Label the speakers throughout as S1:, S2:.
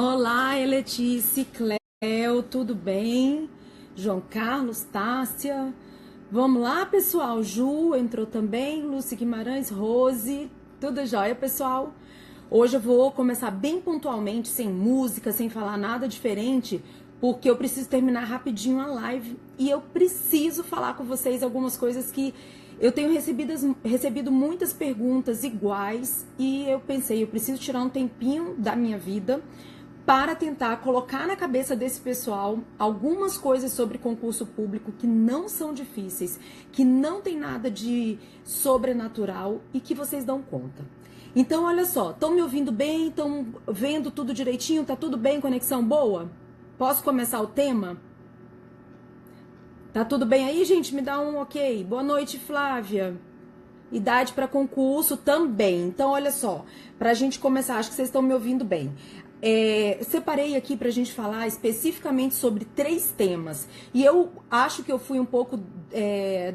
S1: Olá, Eletice, Cléo, tudo bem? João Carlos, Tássia. Vamos lá, pessoal. Ju entrou também, Lúcia Guimarães, Rose. Tudo jóia, pessoal? Hoje eu vou começar bem pontualmente, sem música, sem falar nada diferente, porque eu preciso terminar rapidinho a live e eu preciso falar com vocês algumas coisas que eu tenho recebido muitas perguntas iguais e eu pensei, eu preciso tirar um tempinho da minha vida para tentar colocar na cabeça desse pessoal algumas coisas sobre concurso público que não são difíceis, que não tem nada de sobrenatural e que vocês dão conta. Então, olha só, estão me ouvindo bem? Estão vendo tudo direitinho? Tá tudo bem? Conexão boa? Posso começar o tema? Tá tudo bem aí, gente? Me dá um ok. Boa noite, Flávia. Idade para concurso também. Então, olha só, para a gente começar, acho que vocês estão me ouvindo bem. Separei aqui para a gente falar especificamente sobre 3 temas. E eu acho que eu fui um pouco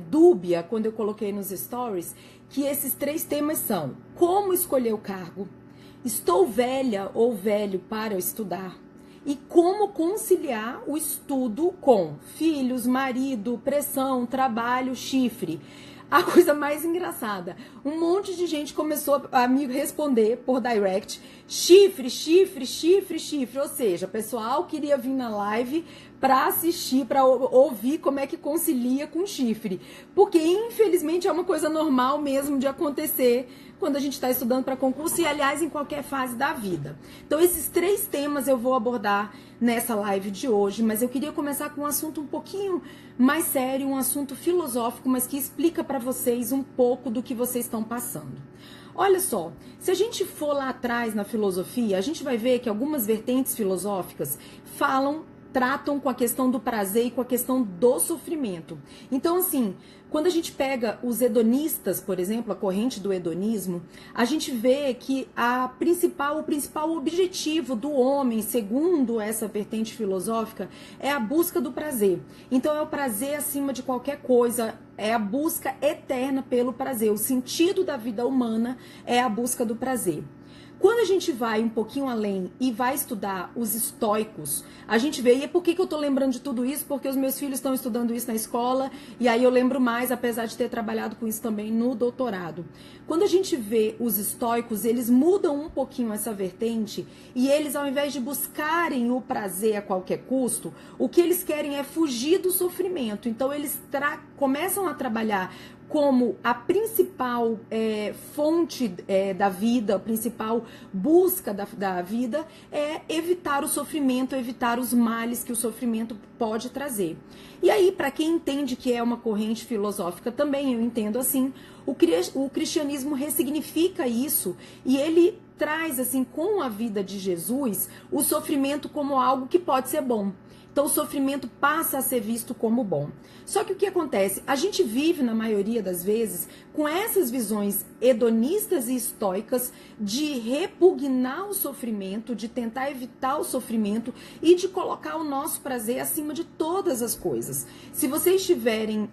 S1: dúbia quando eu coloquei nos stories que esses 3 temas são: como escolher o cargo, estou velha ou velho para estudar, e como conciliar o estudo com filhos, marido, pressão, trabalho, chifre. A coisa mais engraçada, um monte de gente começou a me responder por direct: chifre, chifre, chifre, chifre. Ou seja, o pessoal queria vir na live para assistir, para ouvir como é que concilia com chifre. Porque, infelizmente, é uma coisa normal mesmo de acontecer quando a gente está estudando para concurso e, aliás, em qualquer fase da vida. Então, esses 3 temas eu vou abordar nessa live de hoje, mas eu queria começar com um assunto um pouquinho mais sério, um assunto filosófico, mas que explica para vocês um pouco do que vocês estão passando. Olha só, se a gente for lá atrás na filosofia, a gente vai ver que algumas vertentes filosóficas tratam com a questão do prazer e com a questão do sofrimento. Então, assim, quando a gente pega os hedonistas, por exemplo, a corrente do hedonismo, a gente vê que o principal objetivo do homem, segundo essa vertente filosófica, é a busca do prazer. Então, é o prazer acima de qualquer coisa, é a busca eterna pelo prazer. O sentido da vida humana é a busca do prazer. Quando a gente vai um pouquinho além e vai estudar os estoicos, a gente vê, e por que eu tô lembrando de tudo isso? Porque os meus filhos estão estudando isso na escola, e aí eu lembro mais, apesar de ter trabalhado com isso também no doutorado. Quando a gente vê os estoicos, eles mudam um pouquinho essa vertente, e eles, ao invés de buscarem o prazer a qualquer custo, o que eles querem é fugir do sofrimento. Então eles começam a trabalhar como a principal fonte da vida, a principal busca da vida é evitar o sofrimento, evitar os males que o sofrimento pode trazer. E aí, para quem entende que é uma corrente filosófica também, eu entendo assim, o cristianismo ressignifica isso e ele traz, assim, com a vida de Jesus, o sofrimento como algo que pode ser bom. Então, o sofrimento passa a ser visto como bom. Só que o que acontece? A gente vive, na maioria das vezes, com essas visões hedonistas e estoicas de repugnar o sofrimento, de tentar evitar o sofrimento e de colocar o nosso prazer acima de todas as coisas. Se vocês tiverem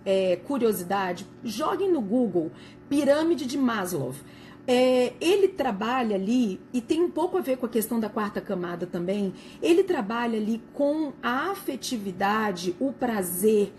S1: curiosidade, joguem no Google Pirâmide de Maslow. Ele trabalha ali, e tem um pouco a ver com a questão da 4ª camada também, ele trabalha ali com a afetividade, o prazer,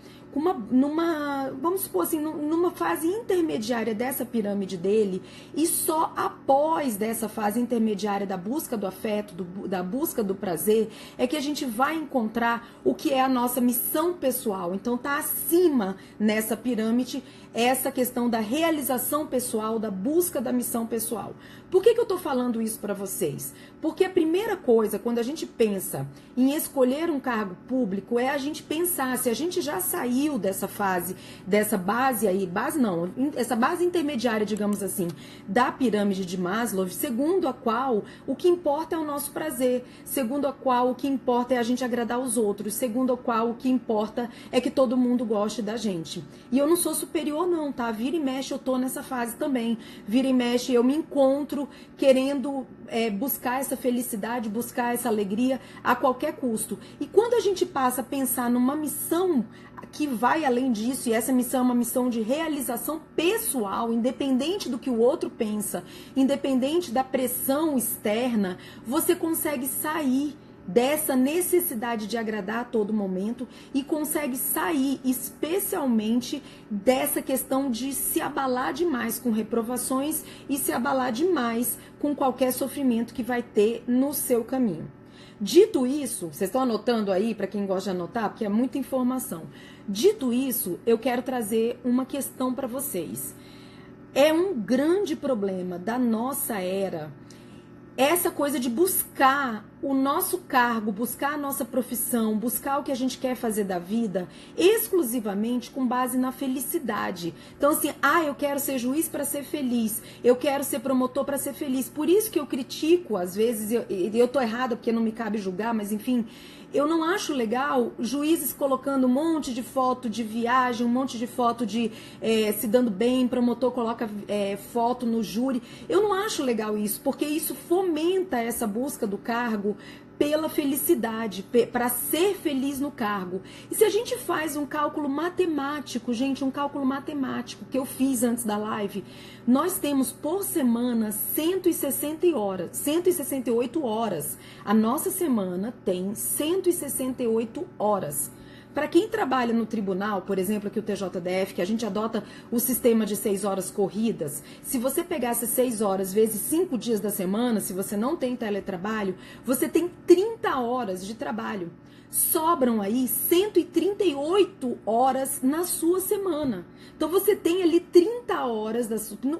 S1: vamos supor assim, numa fase intermediária dessa pirâmide dele, e só após dessa fase intermediária da busca do afeto, da busca do prazer, é que a gente vai encontrar o que é a nossa missão pessoal. Então tá acima nessa pirâmide essa questão da realização pessoal, da busca da missão pessoal. Por que eu tô falando isso para vocês? Porque a primeira coisa, quando a gente pensa em escolher um cargo público, é a gente pensar se a gente já saiu dessa fase, dessa base aí, essa base intermediária, digamos assim, da pirâmide de Maslow, segundo a qual o que importa é o nosso prazer, segundo a qual o que importa é a gente agradar os outros, segundo a qual o que importa é que todo mundo goste da gente. E eu não sou superior não, tá? Vira e mexe eu tô nessa fase também, vira e mexe eu me encontro querendo buscar essa felicidade, buscar essa alegria a qualquer custo. E quando a gente passa a pensar numa missão que vai além disso, e essa missão é uma missão de realização pessoal, independente do que o outro pensa, independente da pressão externa, você consegue sair dessa necessidade de agradar a todo momento e consegue sair especialmente dessa questão de se abalar demais com reprovações e se abalar demais com qualquer sofrimento que vai ter no seu caminho. Dito isso, vocês estão anotando aí, para quem gosta de anotar, porque é muita informação. Dito isso, eu quero trazer uma questão para vocês. É um grande problema da nossa era essa coisa de buscar o nosso cargo, buscar a nossa profissão, buscar o que a gente quer fazer da vida, exclusivamente com base na felicidade. Então assim, eu quero ser juiz para ser feliz, eu quero ser promotor para ser feliz. Por isso que eu critico, às vezes, eu tô errada porque não me cabe julgar, mas enfim, eu não acho legal juízes colocando um monte de foto de viagem, um monte de foto de se dando bem, promotor coloca foto no júri. Eu não acho legal isso, porque isso fomenta essa busca do cargo pela felicidade, para ser feliz no cargo. E se a gente faz um cálculo matemático, gente, um cálculo matemático que eu fiz antes da live, nós temos por semana 168 horas. A nossa semana tem 168 horas. Para quem trabalha no tribunal, por exemplo, aqui o TJDF, que a gente adota o sistema de 6 horas corridas, se você pegasse 6 horas vezes 5 dias da semana, se você não tem teletrabalho, você tem 30 horas de trabalho. Sobram aí 138 horas na sua semana. Então você tem ali 30 horas,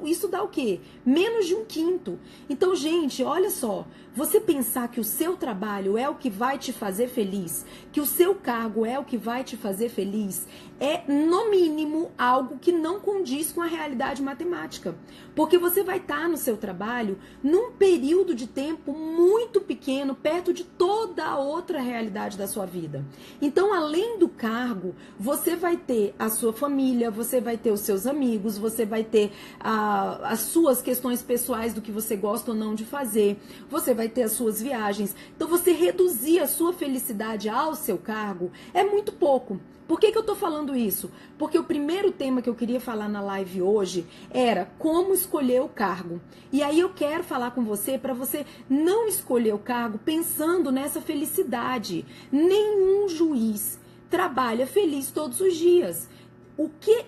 S1: isso dá o quê? Menos de um quinto. Então, gente, olha só, você pensar que o seu trabalho é o que vai te fazer feliz, que o seu cargo é o que vai te fazer feliz, é, no mínimo, algo que não condiz com a realidade matemática. Porque você vai estar no seu trabalho num período de tempo muito pequeno, perto de toda a outra realidade da sua vida. Então, além do cargo, você vai ter a sua família, você vai ter os seus amigos, você vai ter as suas questões pessoais do que você gosta ou não de fazer, você vai ter as suas viagens. Então, você reduzir a sua felicidade ao seu cargo é muito pouco. Por que eu tô falando isso? Porque o primeiro tema que eu queria falar na live hoje era como escolher o cargo. E aí eu quero falar com você para você não escolher o cargo pensando nessa felicidade. Nenhum juiz trabalha feliz todos os dias.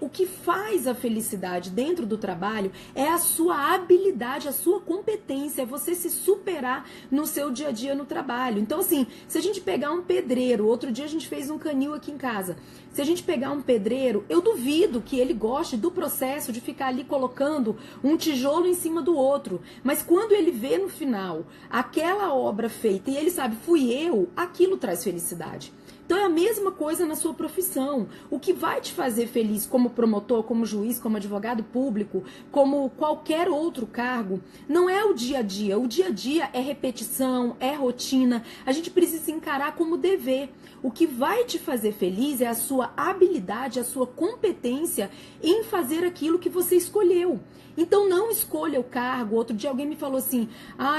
S1: O que faz a felicidade dentro do trabalho é a sua habilidade, a sua competência, é você se superar no seu dia a dia no trabalho. Então, assim, se a gente pegar um pedreiro, outro dia a gente fez um canil aqui em casa, se a gente pegar um pedreiro, eu duvido que ele goste do processo de ficar ali colocando um tijolo em cima do outro, mas quando ele vê no final aquela obra feita e ele sabe, fui eu, aquilo traz felicidade. Então é a mesma coisa na sua profissão. O que vai te fazer feliz como promotor, como juiz, como advogado público, como qualquer outro cargo, não é o dia a dia. O dia a dia é repetição, é rotina. A gente precisa encarar como dever. O que vai te fazer feliz é a sua habilidade, a sua competência em fazer aquilo que você escolheu. Então não escolha o cargo. Outro dia alguém me falou assim: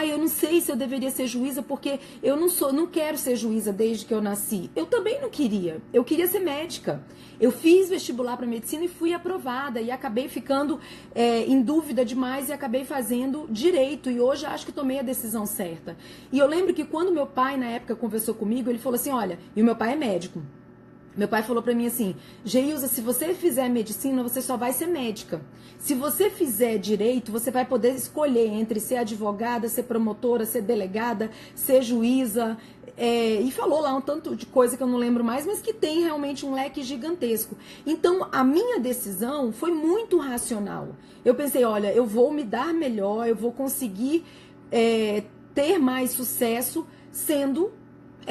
S1: eu não sei se eu deveria ser juíza porque eu não quero ser juíza desde que eu nasci. Eu também não queria. Eu queria ser médica. Eu fiz vestibular para medicina e fui aprovada e acabei ficando em dúvida demais e acabei fazendo direito e hoje acho que tomei a decisão certa. E eu lembro que quando meu pai na época conversou comigo, ele falou assim: olha, e o meu pai é médico. Meu pai falou pra mim assim: Geilza, se você fizer medicina, você só vai ser médica. Se você fizer direito, você vai poder escolher entre ser advogada, ser promotora, ser delegada, ser juíza. E falou lá um tanto de coisa que eu não lembro mais, mas que tem realmente um leque gigantesco. Então, a minha decisão foi muito racional. Eu pensei, olha, eu vou me dar melhor, eu vou conseguir ter mais sucesso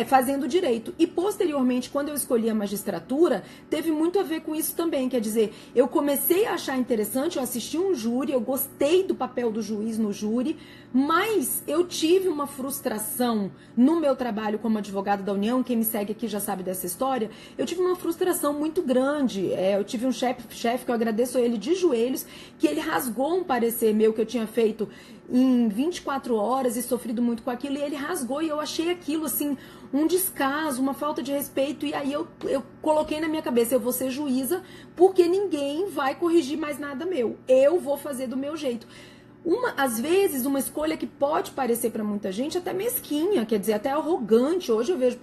S1: fazendo direito. E posteriormente, quando eu escolhi a magistratura, teve muito a ver com isso também. Quer dizer, eu comecei a achar interessante, eu assisti um júri, eu gostei do papel do juiz no júri, mas eu tive uma frustração no meu trabalho como advogado da União. Quem me segue aqui já sabe dessa história. Eu tive uma frustração muito grande. Eu tive um chefe que eu agradeço a ele de joelhos, que ele rasgou um parecer meu que eu tinha feito em 24 horas e sofrido muito com aquilo, e ele rasgou, e eu achei aquilo assim um descaso, uma falta de respeito. E aí eu coloquei na minha cabeça: eu vou ser juíza porque ninguém vai corrigir mais nada meu, eu vou fazer do meu jeito. Às vezes, uma escolha que pode parecer para muita gente até mesquinha, quer dizer, até arrogante. Hoje eu vejo,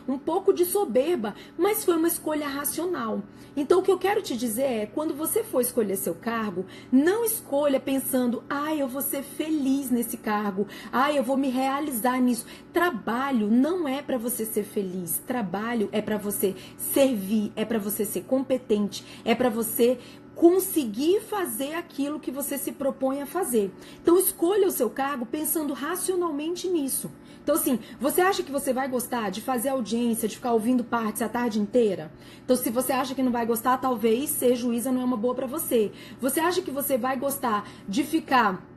S1: um pouco de soberba, mas foi uma escolha racional. Então, o que eu quero te dizer é, quando você for escolher seu cargo, não escolha pensando, eu vou ser feliz nesse cargo, eu vou me realizar nisso. Trabalho não é para você ser feliz, trabalho é para você servir, é para você ser competente, é para você conseguir fazer aquilo que você se propõe a fazer. Então, escolha o seu cargo pensando racionalmente nisso. Então, assim, você acha que você vai gostar de fazer audiência, de ficar ouvindo partes a tarde inteira? Então, se você acha que não vai gostar, talvez ser juíza não é uma boa pra você. Você acha que você vai gostar de ficar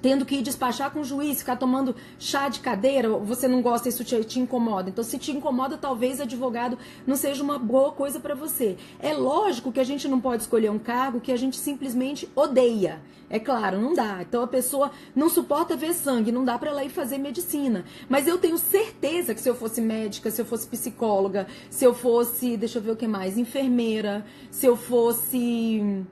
S1: tendo que ir despachar com o juiz, ficar tomando chá de cadeira, você não gosta, isso te incomoda. Então, se te incomoda, talvez advogado não seja uma boa coisa para você. É lógico que a gente não pode escolher um cargo que a gente simplesmente odeia. É claro, não dá. Então, a pessoa não suporta ver sangue, não dá para ela ir fazer medicina. Mas eu tenho certeza que se eu fosse médica, se eu fosse psicóloga, se eu fosse, deixa eu ver o que mais, enfermeira, se eu fosse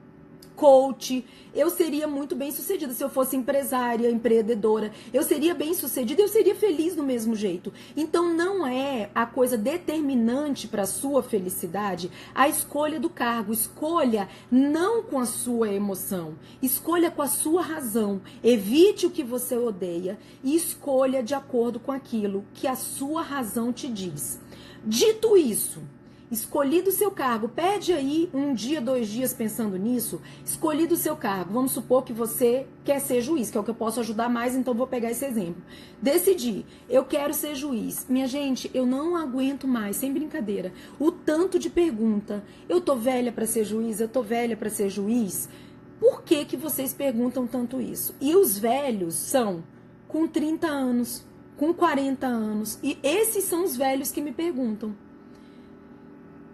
S1: coach, eu seria muito bem sucedida. Se eu fosse empresária, empreendedora, eu seria bem sucedida, eu seria feliz do mesmo jeito. Então não é a coisa determinante para a sua felicidade a escolha do cargo. Escolha não com a sua emoção, escolha com a sua razão. Evite o que você odeia e escolha de acordo com aquilo que a sua razão te diz. Dito isso, escolhido o seu cargo, perde aí 1 dia, 2 dias pensando nisso, escolhido o seu cargo, vamos supor que você quer ser juiz, que é o que eu posso ajudar mais, então vou pegar esse exemplo. Decidi, eu quero ser juiz. Minha gente, eu não aguento mais, sem brincadeira, o tanto de pergunta, eu tô velha para ser juiz, eu tô velha para ser juiz? Por que que vocês perguntam tanto isso? E os velhos são com 30 anos, com 40 anos, e esses são os velhos que me perguntam.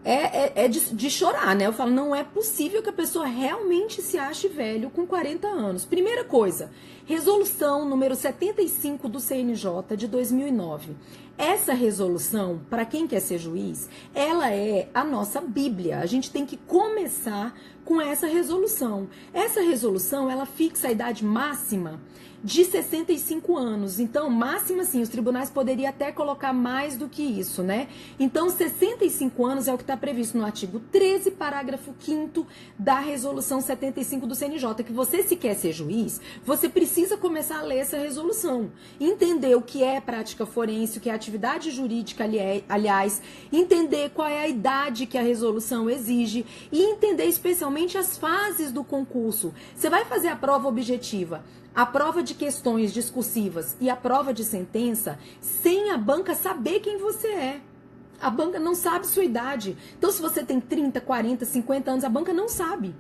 S1: É de chorar, né? Eu falo, não é possível que a pessoa realmente se ache velho com 40 anos. Primeira coisa, resolução número 75 do CNJ de 2009. Essa resolução, para quem quer ser juiz, ela é a nossa Bíblia. A gente tem que começar com essa resolução. Essa resolução, ela fixa a idade máxima de 65 anos. Então, máxima sim, os tribunais poderiam até colocar mais do que isso, né? Então, 65 anos é o que está previsto no artigo 13, parágrafo 5º da resolução 75 do CNJ, que você, se quer ser juiz, você precisa começar a ler essa resolução, entender o que é prática forense, o que é atividade jurídica, aliás, entender qual é a idade que a resolução exige e entender especialmente as fases do concurso. Você vai fazer a prova objetiva, a prova de questões discursivas e a prova de sentença sem a banca saber quem você é. A banca não sabe sua idade. Então, se você tem 30, 40, 50 anos, a banca não sabe.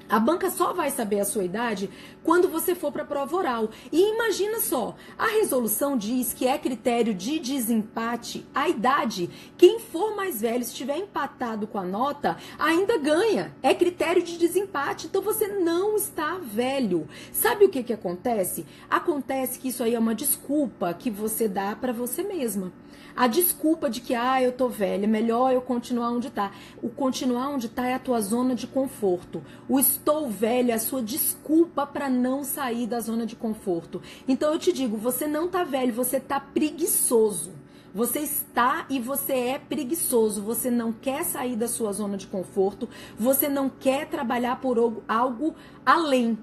S1: A banca só vai saber a sua idade quando você for para a prova oral. E imagina só, a resolução diz que é critério de desempate a idade. Quem for mais velho, se estiver empatado com a nota, ainda ganha. É critério de desempate, então você não está velho. Sabe o que acontece? Acontece que isso aí é uma desculpa que você dá para você mesma. A desculpa de que, eu tô velha, melhor eu continuar onde tá. O continuar onde tá é a tua zona de conforto. O estou velha é a sua desculpa para não sair da zona de conforto. Então eu te digo, você não tá velho, você tá preguiçoso. Você está e você é preguiçoso. Você não quer sair da sua zona de conforto. Você não quer trabalhar por algo além.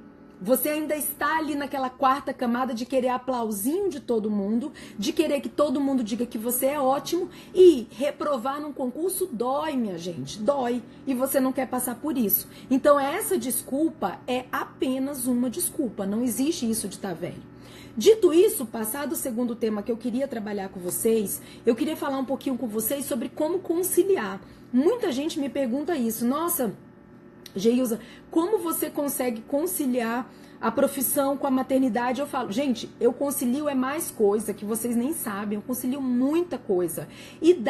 S1: Você ainda está ali naquela 4ª camada de querer aplausinho de todo mundo, de querer que todo mundo diga que você é ótimo, e reprovar num concurso dói, minha gente, dói, e você não quer passar por isso. Então essa desculpa é apenas uma desculpa, não existe isso de estar velho. Dito isso, passado o segundo tema que eu queria trabalhar com vocês, eu queria falar um pouquinho com vocês sobre como conciliar. Muita gente me pergunta isso, nossa, Geilza, como você consegue conciliar a profissão com a maternidade? Eu falo, gente, eu concilio mais coisa que vocês nem sabem, eu concilio muita coisa. E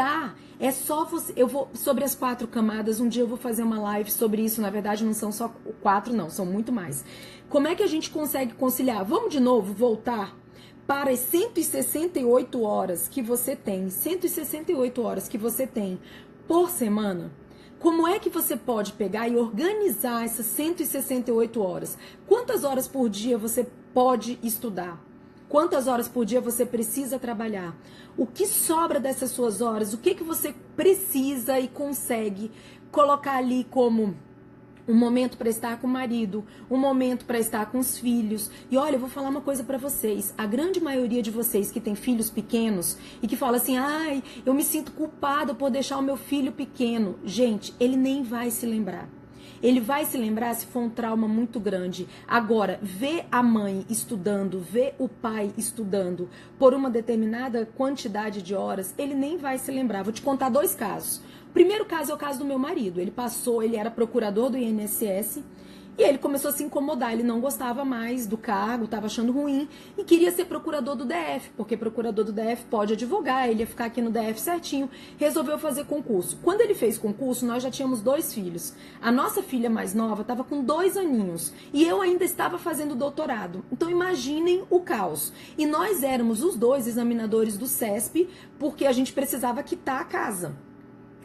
S1: é só você, eu vou, sobre as 4 camadas, um dia eu vou fazer uma live sobre isso, na verdade não são só 4 não, são muito mais. Como é que a gente consegue conciliar? Vamos de novo voltar para as 168 horas que você tem, 168 horas que você tem por semana. Como é que você pode pegar e organizar essas 168 horas? Quantas horas por dia você pode estudar? Quantas horas por dia você precisa trabalhar? O que sobra dessas suas horas? O que você precisa e consegue colocar ali como um momento para estar com o marido, um momento para estar com os filhos? E olha, eu vou falar uma coisa para vocês. A grande maioria de vocês que tem filhos pequenos e que fala assim, ai, eu me sinto culpada por deixar o meu filho pequeno. Gente, ele nem vai se lembrar. Ele vai se lembrar se for um trauma muito grande. Agora, ver a mãe estudando, ver o pai estudando por uma determinada quantidade de horas, ele nem vai se lembrar. Vou te contar 2 casos. O primeiro caso é o caso do meu marido. Ele era procurador do INSS e ele começou a se incomodar. Ele não gostava mais do cargo, estava achando ruim e queria ser procurador do DF, porque procurador do DF pode advogar, ele ia ficar aqui no DF certinho. Resolveu fazer concurso. Quando ele fez concurso, nós já tínhamos 2 filhos. A nossa filha mais nova estava com 2 aninhos e eu ainda estava fazendo doutorado. Então imaginem o caos. E nós éramos os 2 examinadores do CESP, porque a gente precisava quitar a casa.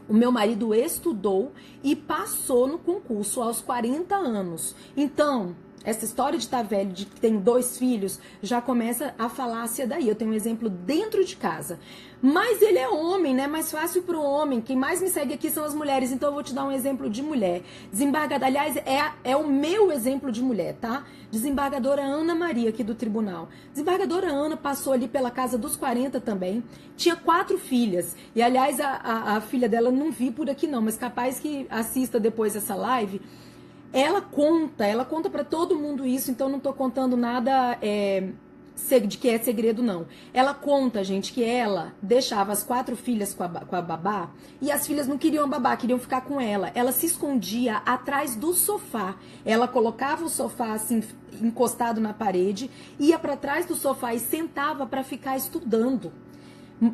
S1: O meu marido estudou e passou no concurso aos 40 anos. Então, essa história de estar velho, de que tem 2 filhos, já começa a falácia daí. Eu tenho um exemplo dentro de casa. Mas ele é homem, né? Mais fácil para o homem. Quem mais me segue aqui são as mulheres. Então eu vou te dar um exemplo de mulher. Desembargadora, aliás, é o meu exemplo de mulher, tá? Desembargadora Ana Maria, aqui do tribunal. Desembargadora Ana passou ali pela casa dos 40 também. Tinha 4 filhas. E, aliás, a filha dela não vi por aqui não, mas capaz que assista depois essa live. Ela conta para todo mundo isso, então não tô contando nada de que é segredo, não. Ela conta, gente, que ela deixava as 4 filhas com a babá e as filhas não queriam a babá, queriam ficar com ela. Ela se escondia atrás do sofá. Ela colocava o sofá assim, encostado na parede, ia para trás do sofá e sentava para ficar estudando.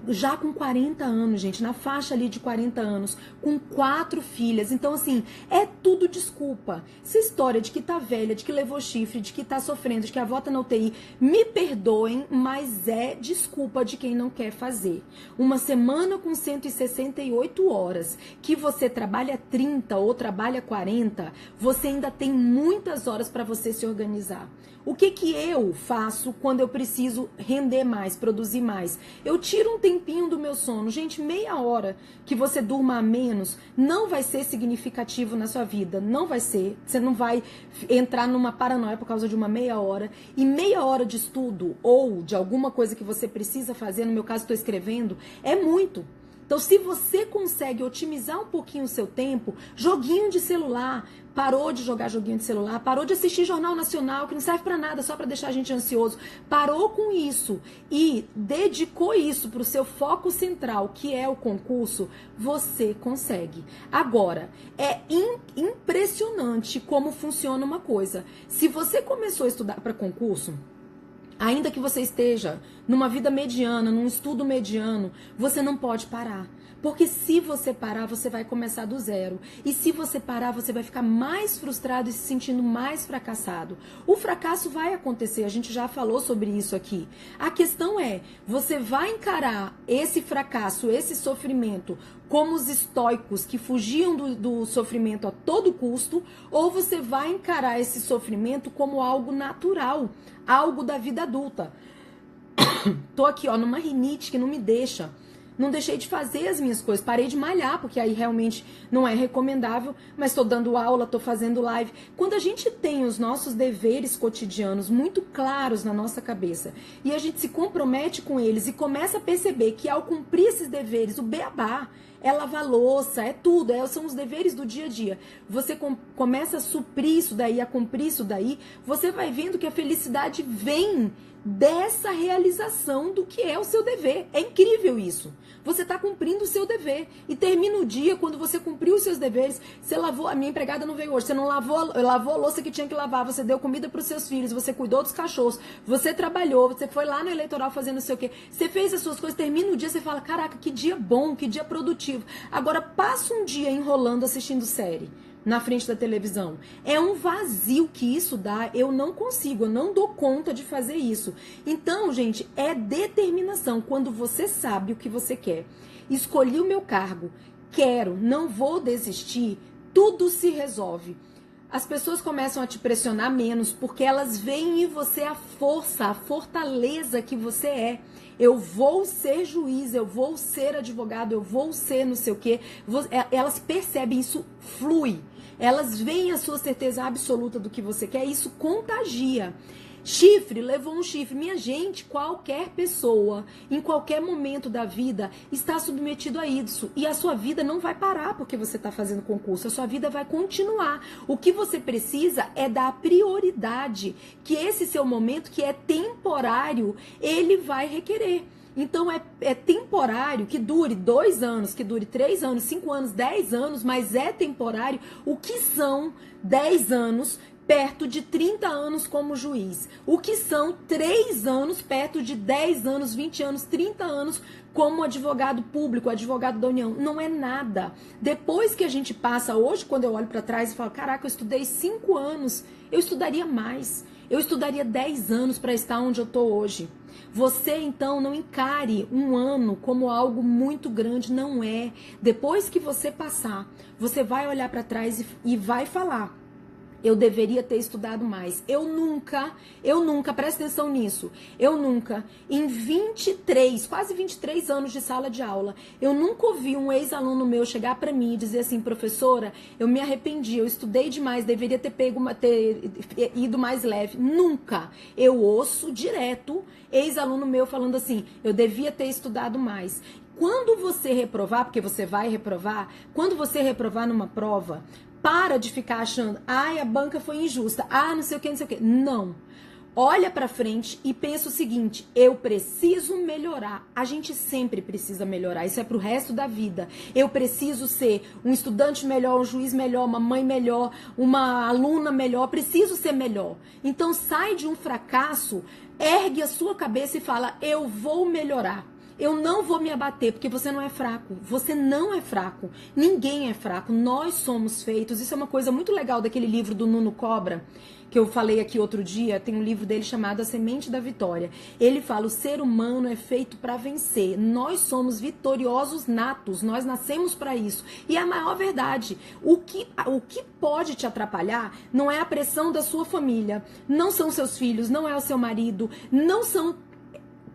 S1: Já com 40 anos, gente, na faixa ali de 40 anos, com 4 filhas. Então, assim, é tudo desculpa. Essa história de que tá velha, de que levou chifre, de que tá sofrendo, de que a avó tá na UTI, me perdoem, mas é desculpa de quem não quer fazer. Uma semana com 168 horas, que você trabalha 30 ou trabalha 40, você ainda tem muitas horas para você se organizar. O que eu faço quando eu preciso render mais, produzir mais? Eu tiro um tempinho do meu sono. Gente, meia hora que você durma a menos não vai ser significativo na sua vida. Não vai ser. Você não vai entrar numa paranoia por causa de uma meia hora. E meia hora de estudo ou de alguma coisa que você precisa fazer, no meu caso estou escrevendo, é muito. Então, se você consegue otimizar um pouquinho o seu tempo, joguinho de celular, parou de jogar joguinho de celular, parou de assistir Jornal Nacional, que não serve pra nada, só pra deixar a gente ansioso, parou com isso e dedicou isso pro seu foco central, que é o concurso, você consegue. Agora, é impressionante como funciona uma coisa. Se você começou a estudar para concurso, ainda que você esteja numa vida mediana, num estudo mediano, você não pode parar. Porque se você parar, você vai começar do zero. E se você parar, você vai ficar mais frustrado e se sentindo mais fracassado. O fracasso vai acontecer, a gente já falou sobre isso aqui. A questão é, você vai encarar esse fracasso, esse sofrimento, como os estoicos que fugiam do sofrimento a todo custo, ou você vai encarar esse sofrimento como algo natural, algo da vida adulta. Tô aqui, ó, numa rinite que não me deixa. Não deixei de fazer as minhas coisas, parei de malhar, porque aí realmente não é recomendável, mas estou dando aula, estou fazendo live. Quando a gente tem os nossos deveres cotidianos muito claros na nossa cabeça e a gente se compromete com eles e começa a perceber que ao cumprir esses deveres, o beabá, é lavar louça, é tudo, são os deveres do dia a dia. Você começa a suprir isso daí, a cumprir isso daí, você vai vendo que a felicidade vem dessa realização do que é o seu dever. É incrível isso. Você está cumprindo o seu dever. E termina o dia, quando você cumpriu os seus deveres, você lavou, a minha empregada não veio hoje, você não lavou a louça que tinha que lavar, você deu comida para os seus filhos, você cuidou dos cachorros, você trabalhou, você foi lá no eleitoral fazendo não sei o quê, você fez as suas coisas, termina o dia, você fala, caraca, que dia bom, que dia produtivo. Agora passa um dia enrolando assistindo série na frente da televisão. É um vazio que isso dá, eu não consigo, eu não dou conta de fazer isso. Então, gente, é determinação. Quando você sabe o que você quer, escolhi o meu cargo, quero, não vou desistir, tudo se resolve. as pessoas começam a te pressionar menos porque elas veem em você a força, a fortaleza que você é. Eu vou ser juiz, eu vou ser advogado, eu vou ser não sei o quê. Elas percebem, isso flui. Elas veem a sua certeza absoluta do que você quer, isso contagia. Chifre, levou um chifre. Minha gente, qualquer pessoa, em qualquer momento da vida, está submetido a isso. E a sua vida não vai parar porque você está fazendo concurso. A sua vida vai continuar. O que você precisa é dar prioridade, que esse seu momento, que é temporário, ele vai requerer. Então é temporário, que dure 2 anos, que dure 3 anos, 5 anos, 10 anos, mas é temporário. O que são 10 anos perto de 30 anos como juiz? O que são 3 anos perto de 10 anos, 20 anos, 30 anos como advogado público, advogado da União? Não é nada. Depois que a gente passa, hoje quando eu olho para trás e falo, caraca, eu estudei 5 anos, eu estudaria mais. Eu estudaria 10 anos para estar onde eu estou hoje. Você, então, não encare um ano como algo muito grande, não é. Depois que você passar, você vai olhar para trás e vai falar, eu deveria ter estudado mais. Eu nunca, presta atenção nisso, eu nunca, em 23, quase 23 anos de sala de aula, eu nunca ouvi um ex-aluno meu chegar para mim e dizer assim, professora, eu me arrependi, eu estudei demais, deveria ter ido mais leve. Nunca. Eu ouço direto ex-aluno meu falando assim, eu devia ter estudado mais. Quando você reprovar, porque você vai reprovar, quando você reprovar numa prova, para de ficar achando, ai, a banca foi injusta, não sei o que, não sei o que. Não. Olha pra frente e pensa o seguinte, eu preciso melhorar. A gente sempre precisa melhorar, isso é pro resto da vida. Eu preciso ser um estudante melhor, um juiz melhor, uma mãe melhor, uma aluna melhor, preciso ser melhor. Então sai de um fracasso, ergue a sua cabeça e fala, eu vou melhorar. Eu não vou me abater, porque você não é fraco. Você não é fraco. Ninguém é fraco. Nós somos feitos. Isso é uma coisa muito legal daquele livro do Nuno Cobra, que eu falei aqui outro dia. Tem um livro dele chamado A Semente da Vitória. Ele fala, o ser humano é feito para vencer. Nós somos vitoriosos natos. Nós nascemos para isso. E é a maior verdade. O que pode te atrapalhar não é a pressão da sua família. Não são seus filhos. Não é o seu marido. Não são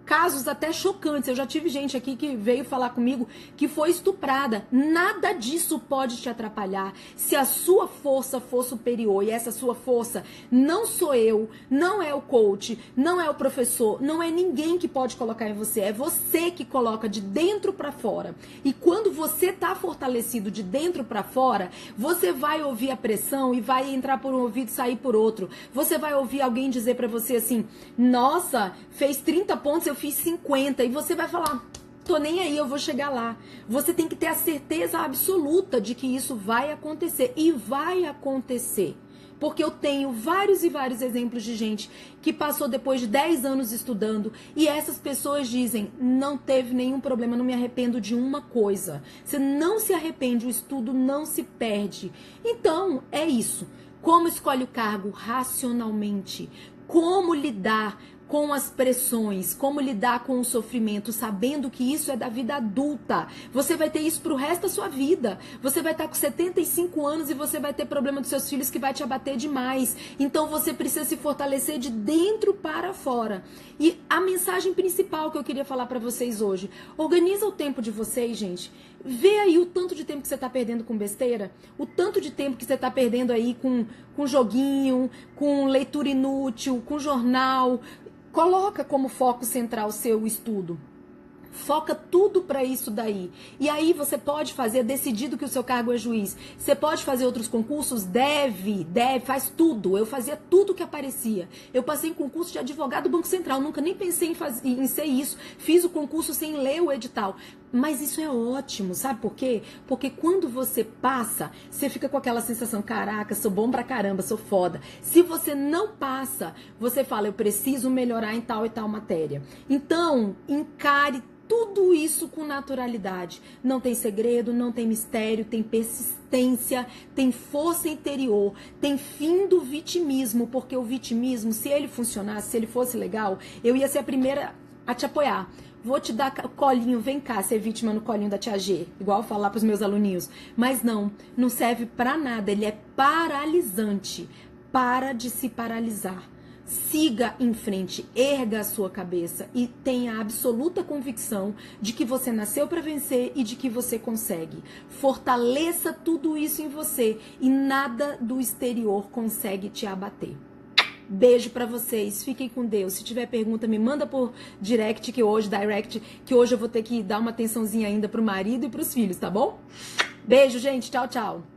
S1: casos até chocantes. Eu já tive gente aqui que veio falar comigo que foi estuprada. Nada disso pode te atrapalhar se a sua força for superior. E essa sua força não sou eu, não é o coach, não é o professor, não é ninguém que pode colocar em você. É você que coloca de dentro para fora. E quando você tá fortalecido de dentro para fora, você vai ouvir a pressão e vai entrar por um ouvido e sair por outro. Você vai ouvir alguém dizer para você assim, nossa, fez 30 pontos, eu fiz 50, e você vai falar, tô nem aí, eu vou chegar lá. Você tem que ter a certeza absoluta de que isso vai acontecer, e vai acontecer. Porque eu tenho vários e vários exemplos de gente que passou depois de 10 anos estudando, e essas pessoas dizem, não teve nenhum problema, não me arrependo de uma coisa. Você não se arrepende, o estudo não se perde. Então, é isso. Como escolhe o cargo? Racionalmente. Como lidar com as pressões, como lidar com o sofrimento, sabendo que isso é da vida adulta. Você vai ter isso pro resto da sua vida. Você vai estar com 75 anos e você vai ter problema dos seus filhos que vai te abater demais. Então você precisa se fortalecer de dentro para fora. E a mensagem principal que eu queria falar para vocês hoje, organiza o tempo de vocês, gente. Vê aí o tanto de tempo que você está perdendo com besteira, o tanto de tempo que você está perdendo aí com joguinho, com leitura inútil, com jornal. Coloca como foco central o seu estudo. Foca tudo para isso daí. E aí você pode fazer, decidido que o seu cargo é juiz. Você pode fazer outros concursos? Deve, faz tudo. Eu fazia tudo que aparecia. Eu passei em concurso de advogado do Banco Central. Nunca nem pensei em ser isso. Fiz o concurso sem ler o edital. Mas isso é ótimo, sabe por quê? Porque quando você passa, você fica com aquela sensação, caraca, sou bom pra caramba, sou foda. Se você não passa, você fala, eu preciso melhorar em tal e tal matéria. Então, encare tudo isso com naturalidade. Não tem segredo, não tem mistério, tem persistência, tem força interior, tem fim do vitimismo, porque o vitimismo, se ele funcionasse, se ele fosse legal, eu ia ser a primeira a te apoiar. vou te dar colinho, vem cá, ser vítima no colinho da tia G, igual eu falo lá pros meus aluninhos. Mas não serve pra nada, ele é paralisante. Para de se paralisar. Siga em frente, erga a sua cabeça e tenha a absoluta convicção de que você nasceu para vencer e de que você consegue. Fortaleça tudo isso em você e nada do exterior consegue te abater. Beijo pra vocês, fiquem com Deus. Se tiver pergunta, me manda por direct, que hoje eu vou ter que dar uma atençãozinha ainda pro marido e pros filhos, tá bom? Beijo, gente. Tchau, tchau.